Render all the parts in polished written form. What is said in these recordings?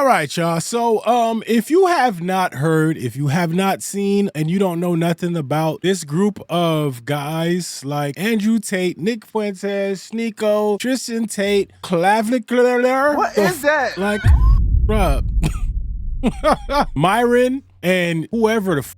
right, y'all. So, if you have not heard, if you have not seen, and you don't know nothing about this group of guys like Andrew Tate, Nick Fuentes, Sneako, Tristan Tate, Clavicular. What is that? Like, bruh. Myron and whoever the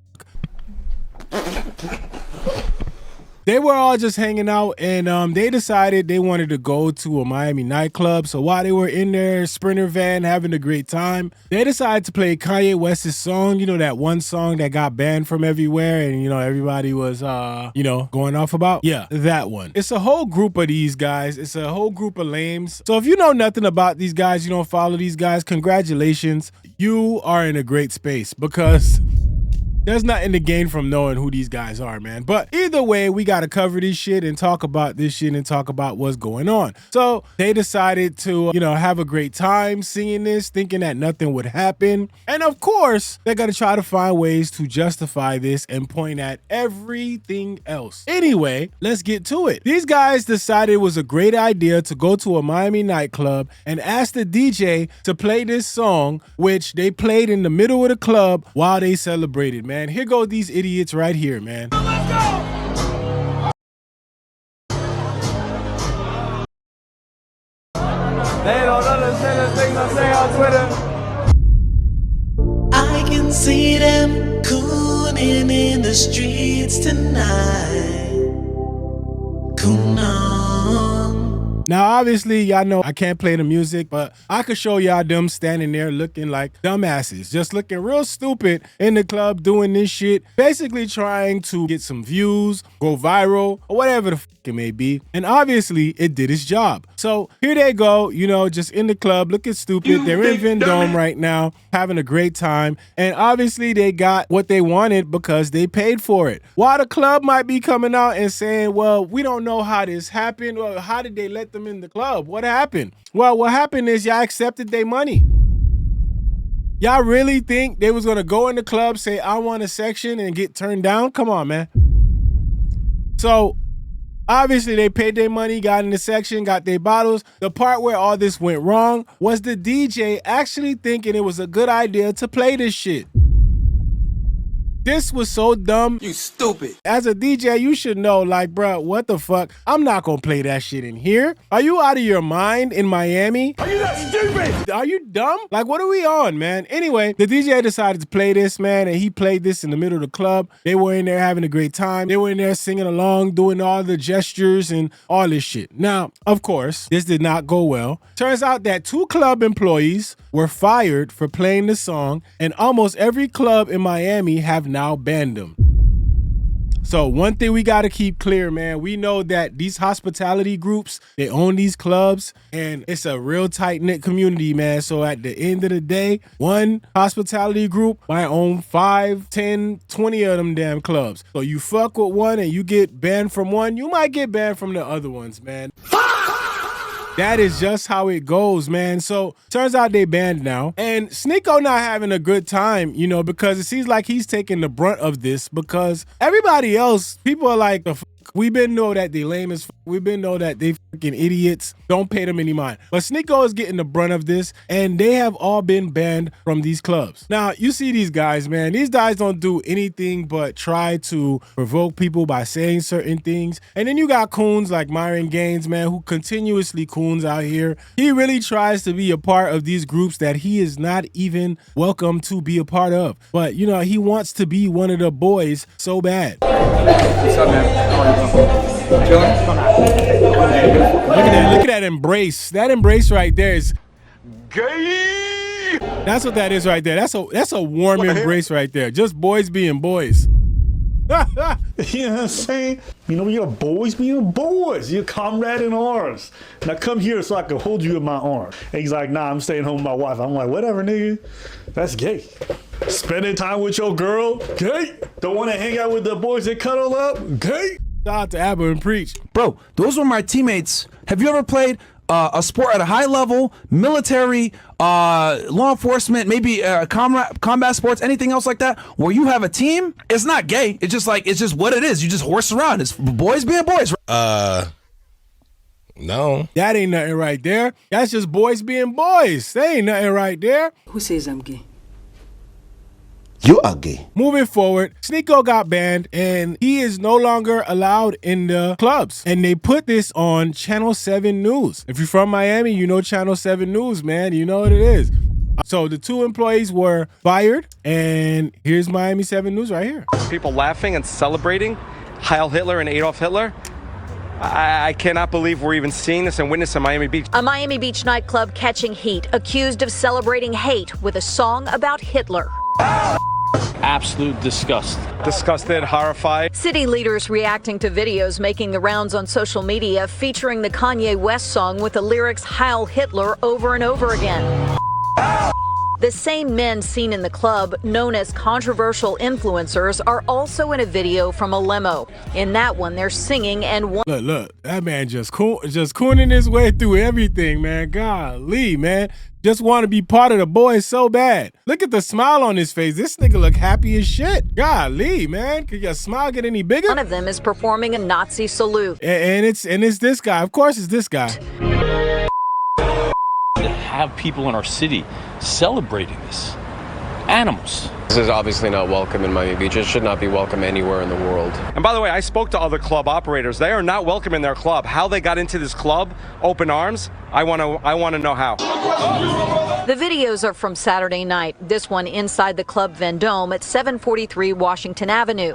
they were all just hanging out, and they decided they wanted to go to a Miami nightclub. So while they were in their Sprinter van having a great time, they decided to play Kanye West's song. You know, that one song that got banned from everywhere and, you know, everybody was, going off about? Yeah, that one. It's a whole group of these guys. It's a whole group of lames. So if you know nothing about these guys, you don't follow these guys, congratulations. You are in a great space because there's nothing to gain from knowing who these guys are, man. But either way, we got to cover this shit and talk about this shit and talk about what's going on. So they decided to, have a great time singing this, thinking that nothing would happen. And of course, they're going to try to find ways to justify this and point at everything else. Anyway, let's get to it. These guys decided it was a great idea to go to a Miami nightclub and ask the DJ to play this song, which they played in the middle of the club while they celebrated, man. Here go these idiots right here, man. Let's go! They don't understand the things I say on Twitter. I can see them cooning in the streets tonight. Coon on. Now, obviously, y'all know I can't play the music, but I could show y'all them standing there looking like dumbasses, just looking real stupid in the club doing this shit, basically trying to get some views, go viral, or whatever the fuck it may be. And obviously, it did its job. So here they go, just in the club, looking stupid. They're in Vendome right now, having a great time. And obviously, they got what they wanted because they paid for it. While the club might be coming out and saying, well, we don't know how this happened, or how did they let them in the club? What happened? Well, what happened is y'all accepted their money. Y'all really think they was gonna go in the club, say, I want a section, and get turned down? Come on, man. So obviously they paid their money, got in the section, got their bottles. The part where all this went wrong was the DJ actually thinking it was a good idea to play this shit. This was so dumb. You stupid. As a DJ, you should know, like, bro, what the fuck? I'm not gonna play that shit in here. Are you out of your mind in Miami? Are you that stupid? Are you dumb? Like, what are we on, man? Anyway, the DJ decided to play this, man, and he played this in the middle of the club. They were in there having a great time. They were in there singing along, doing all the gestures and all this shit. Now, of course, this did not go well. Turns out that 2 club employees were fired for playing the song, and almost every club in Miami have now banned them. So one thing we got to keep clear, man, we know that these hospitality groups, they own these clubs, and it's a real tight-knit community, man. So at the end of the day, one hospitality group might own 5, 10, 20 of them damn clubs. So you fuck with one and you get banned from one, you might get banned from the other ones, man. That is just how it goes, man. So turns out they banned now. And Sneako not having a good time, because it seems like he's taking the brunt of this, because everybody else, people are like, we been know that they lame as we been know that they fucking idiots. Don't pay them any mind. But Sneako is getting the brunt of this, and they have all been banned from these clubs. Now, you see these guys, man. These guys don't do anything but try to provoke people by saying certain things. And then you got coons like Myron Gaines, man, who continuously coons out here. He really tries to be a part of these groups that he is not even welcome to be a part of. But, he wants to be one of the boys so bad. What's up, man? Chilling? Look at that embrace. That embrace right there is gay. That's what that is right there. That's a warm embrace right there. Just boys being boys. You know what I'm saying? You're boys being boys. You're comrade in arms. Now come here so I can hold you in my arm. And he's like, nah, I'm staying home with my wife. I'm like, whatever, nigga. That's gay. Spending time with your girl, gay. Don't want to hang out with the boys that cuddle up, gay. Shout out to Abba and Preach. Bro, those were my teammates. Have you ever played a sport at a high level, military, law enforcement, maybe combat sports, anything else like that, where you have a team? It's not gay. It's just what it is. You just horse around. It's boys being boys. No. That ain't nothing right there. That's just boys being boys. They ain't nothing right there. Who says I'm gay? You are gay. Moving forward, Sneako got banned and he is no longer allowed in the clubs. And they put this on Channel 7 News. If you're from Miami, you know Channel 7 News, man. You know what it is. So the 2 employees were fired, and here's Miami 7 News right here. People laughing and celebrating Heil Hitler and Adolf Hitler. I cannot believe we're even seeing this and witnessing in Miami Beach. A Miami Beach nightclub catching heat, accused of celebrating hate with a song about Hitler. Absolute disgust. Disgusted, horrified. City leaders reacting to videos making the rounds on social media featuring the Kanye West song with the lyrics Heil Hitler over and over again. The same men seen in the club, known as controversial influencers, are also in a video from a limo. In that one, they're singing and one. Look, that man just cooning his way through everything, man. Golly, man. Just want to be part of the boys so bad. Look at the smile on his face. This nigga look happy as shit. Golly, man. Could your smile get any bigger? One of them is performing a Nazi salute. And it's this guy. Of course, it's this guy. To have people in our city celebrating this. Animals. This is obviously not welcome in Miami Beach. It should not be welcome anywhere in the world. And by the way, I spoke to other club operators. They are not welcome in their club. How they got into this club, open arms, I want to know how. The videos are from Saturday night. This one inside the club Vandome at 743 Washington Avenue.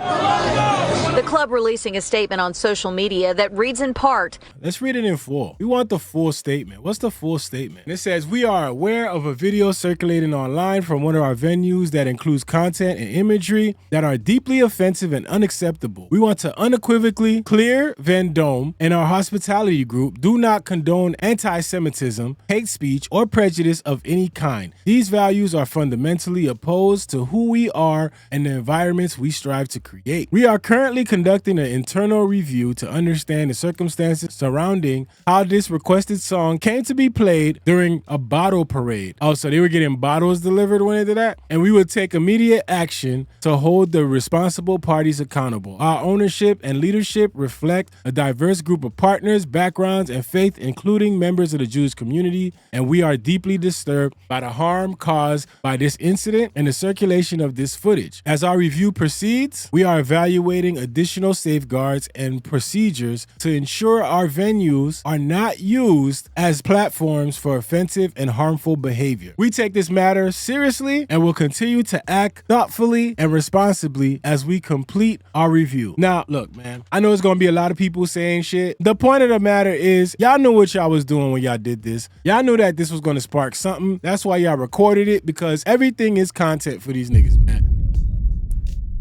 The club releasing a statement on social media that reads in part. Let's read it in full. We want the full statement. What's the full statement? It says, we are aware of a video circulating online from one of our venues that includes content and imagery that are deeply offensive and unacceptable. We want to unequivocally clear Vandome and our hospitality group do not condone anti-Semitism, hate speech, or prejudice of any kind. These values are fundamentally opposed to who we are and the environments we strive to create. We are currently conducting an internal review to understand the circumstances surrounding how this requested song came to be played during a bottle parade. Oh, so they were getting bottles delivered when they did that? And we would take immediate action to hold the responsible parties accountable. Our ownership and leadership reflect a diverse group of partners, backgrounds, and faith, including members of the Jewish community, and we are deeply disturbed by the harm caused by this incident and the circulation of this footage. As our review proceeds, we are evaluating additional safeguards and procedures to ensure our venues are not used as platforms for offensive and harmful behavior. We take this matter seriously and will continue to act thoughtfully and responsibly as we complete our review. Now, look, man, I know it's going to be a lot of people saying shit. The point of the matter is, y'all knew what y'all was doing when y'all did this. Y'all knew that this was going to spark something. That's why y'all recorded it, because everything is content for these niggas, man.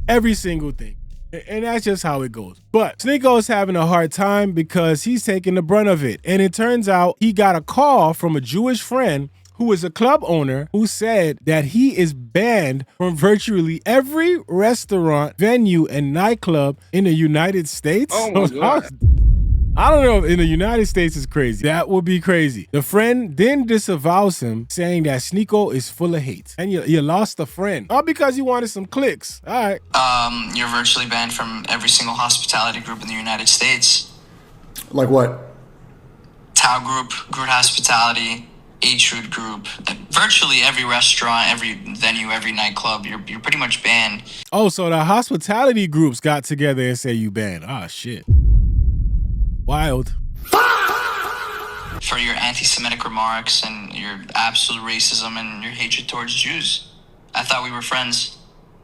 Every single thing. And that's just how it goes. But Sneako is having a hard time because he's taking the brunt of it. And it turns out he got a call from a Jewish friend who is a club owner who said that he is banned from virtually every restaurant, venue, and nightclub in the United States. Oh my God. I don't know if in the United States is crazy. That would be crazy. The friend then disavows him, saying that Sneako is full of hate. And you lost a friend. All because you wanted some clicks. All right. You're virtually banned from every single hospitality group in the United States. Like what? Tao Group, Groot Hospitality, H-Root Group. Virtually every restaurant, every venue, every nightclub, you're pretty much banned. Oh, so the hospitality groups got together and said you banned. Ah, shit. Wild. For your anti-Semitic remarks and your absolute racism and your hatred towards Jews. I thought we were friends.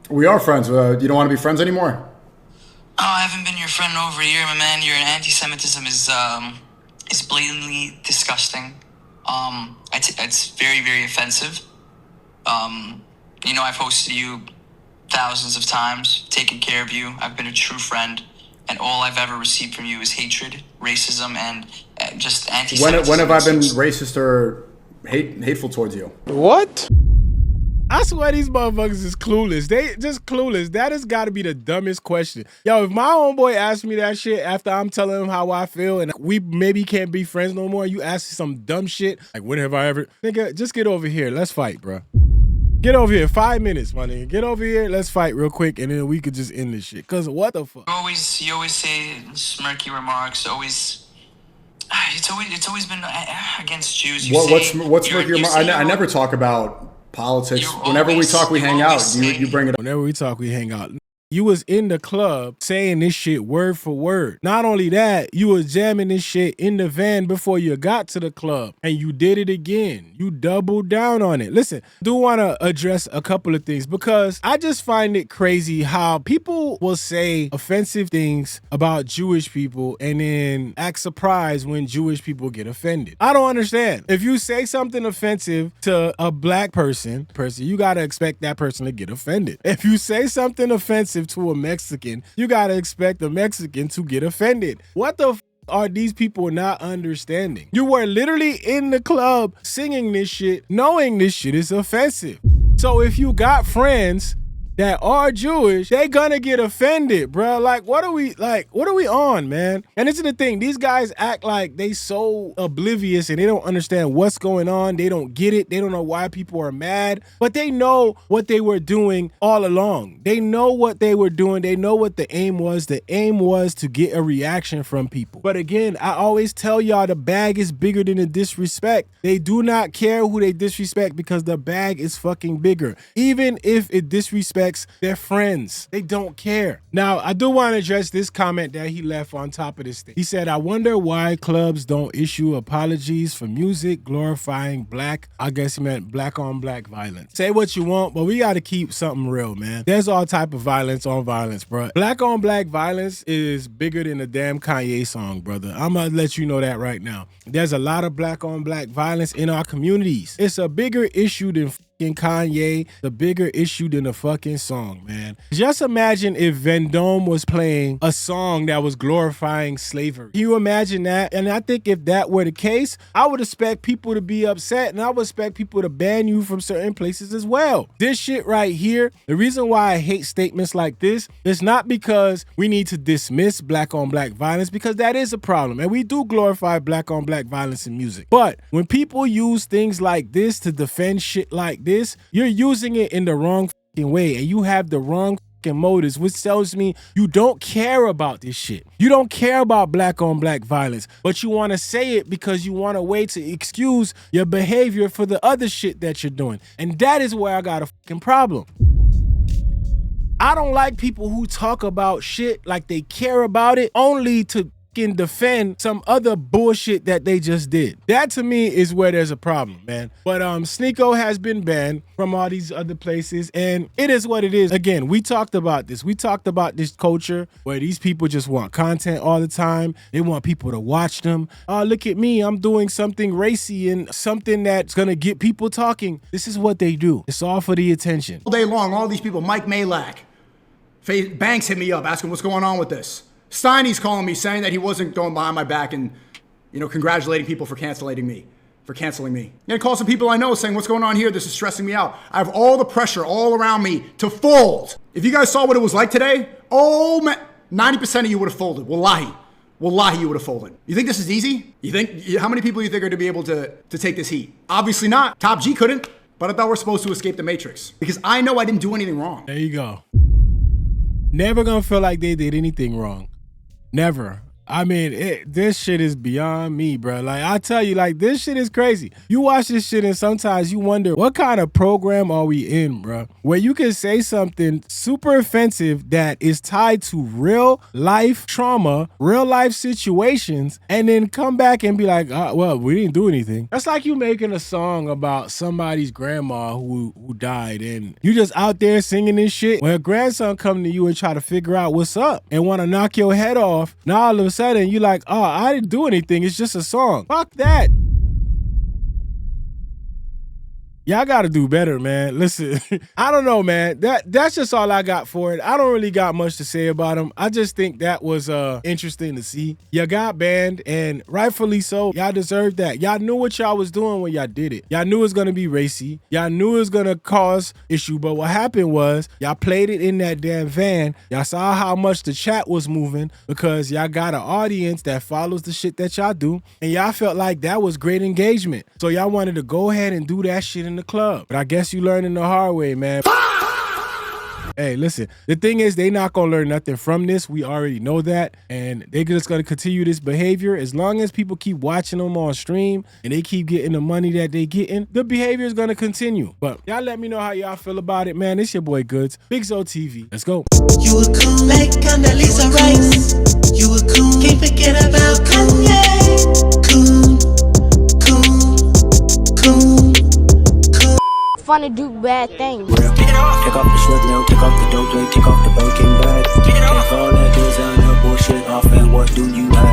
We are friends. You don't want to be friends anymore? Oh, I haven't been your friend in over a year, my man. Your anti-Semitism is blatantly disgusting. It's very, very offensive. You know, I've hosted you thousands of times, taken care of you. I've been a true friend. And all I've ever received from you is hatred, racism, and just anti-Semitism. When have I been racist or hateful towards you? What? I swear these motherfuckers is clueless. They just clueless. That has got to be the dumbest question. Yo, if my homeboy asked me that shit after I'm telling him how I feel and we maybe can't be friends no more, you ask some dumb shit, like when have I ever... Nigga, just get over here. Let's fight, bro. Get over here. 5 minutes, my nigga. Get over here. Let's fight real quick, and then we could just end this shit. Because what the fuck? You always say smirky remarks. Always, it's always been against Jews. You What's with your? I never talk about politics. Whenever we talk, we hang out. You bring it up. Whenever we talk, we hang out. You was in the club saying this shit word for word. Not only that, you was jamming this shit in the van before you got to the club. And you did it again. You doubled down on it. Listen, I do want to address a couple of things because I just find it crazy how people will say offensive things about Jewish people and then act surprised when Jewish people get offended. I don't understand. If you say something offensive to a black person, you got to expect that person to get offended. If you say something offensive to a Mexican, you gotta expect the Mexican to get offended. What the are these people not understanding? You were literally in the club singing this shit, knowing this shit is offensive. So if you got friends that are Jewish, they gonna get offended, bro. Like, what are we on, man? And this is the thing. These guys act like they so oblivious and they don't understand what's going on. They don't get it. They don't know why people are mad, but they know what they were doing all along. They know what they were doing. They know what the aim was. The aim was to get a reaction from people. But again, I always tell y'all the bag is bigger than the disrespect. They do not care who they disrespect because the bag is fucking bigger. Even if it disrespects their friends, they don't care. Now, I do want to address this comment that he left on top of this thing. He said, I wonder why clubs don't issue apologies for music glorifying black, I guess he meant black on black violence. Say what you want, but we got to keep something real, man. There's all type of violence on violence, bro. Black on black violence is bigger than a damn Kanye song, brother. I'm going to let you know that right now. There's a lot of black on black violence in our communities. It's a bigger issue than Kanye, the bigger issue than a fucking song, man. Just imagine if Vandome was playing a song that was glorifying slavery. Can you imagine that? And I think if that were the case, I would expect people to be upset and I would expect people to ban you from certain places as well. This shit right here, the reason why I hate statements like this is not because we need to dismiss black on black violence, because that is a problem. And we do glorify black on black violence in music. But when people use things like this to defend shit like this, you're using it in the wrong way and you have the wrong motives, which tells me you don't care about this shit. You don't care about black on black violence, but you want to say it because you want a way to excuse your behavior for the other shit that you're doing. And that is where I got a fucking problem. I don't like people who talk about shit like they care about it only to can defend some other bullshit that they just did. That to me is where there's a problem, man. But Sneako has been banned from all these other places and it is what it is. Again, we talked about this. We talked about this culture where these people just want content all the time. They want people to watch them. Oh, look at me. I'm doing something racy and something that's gonna get people talking. This is what they do. It's all for the attention. All day long, all these people, Mike Malak, Banks hit me up asking what's going on with this. Steiny's calling me saying that he wasn't going behind my back and, congratulating people for canceling me. I'm gonna call some people I know saying, what's going on here? This is stressing me out. I have all the pressure all around me to fold. If you guys saw what it was like today, 90% of you would have folded. Wallahi, you would have folded. You think this is easy? How many people do you think are to be able to take this heat? Obviously not. Top G couldn't, but I thought we're supposed to escape the matrix because I know I didn't do anything wrong. There you go. Never gonna feel like they did anything wrong. Never. I mean, this shit is beyond me, bro. Like, I tell you, like, this shit is crazy. You watch this shit and sometimes you wonder, what kind of program are we in, bro? Where you can say something super offensive that is tied to real life trauma, real life situations, and then come back and be like, well, we didn't do anything. That's like you making a song about somebody's grandma who died, and you just out there singing this shit. When a grandson come to you and try to figure out what's up and want to knock your head off, now all of a sudden you're like, oh, I didn't do anything. It's just a song. Fuck that. Y'all gotta do better, man. Listen, I don't know, man. That's just all I got for it. I don't really got much to say about him. I just think that was interesting to see. You got banned, and rightfully so. Y'all deserved that. Y'all knew what y'all was doing when y'all did it. Y'all knew it was gonna be racy. Y'all knew it was gonna cause issue, but what happened was y'all played it in that damn van. Y'all saw how much the chat was moving because y'all got an audience that follows the shit that y'all do, and y'all felt like that was great engagement. So y'all wanted to go ahead and do that shit in the club. But I guess you learned in the hard way, man. Hey, listen, the thing is, they not gonna learn nothing from this. We already know that. And they're just gonna continue this behavior. As long as people keep watching them on stream and they keep getting the money that they getting, the behavior is gonna continue. But y'all let me know how y'all feel about it, man. It's your boy Goods, Big Zo TV. Let's go. You a cool like Condoleezza Rice. You a cool, can't forget about Kanye. Cool, cool, cool, cool. Fun to do bad things. Take off the short nail, take off the dope, take off the broken bag. Take all that designer bullshit off, and what do you have?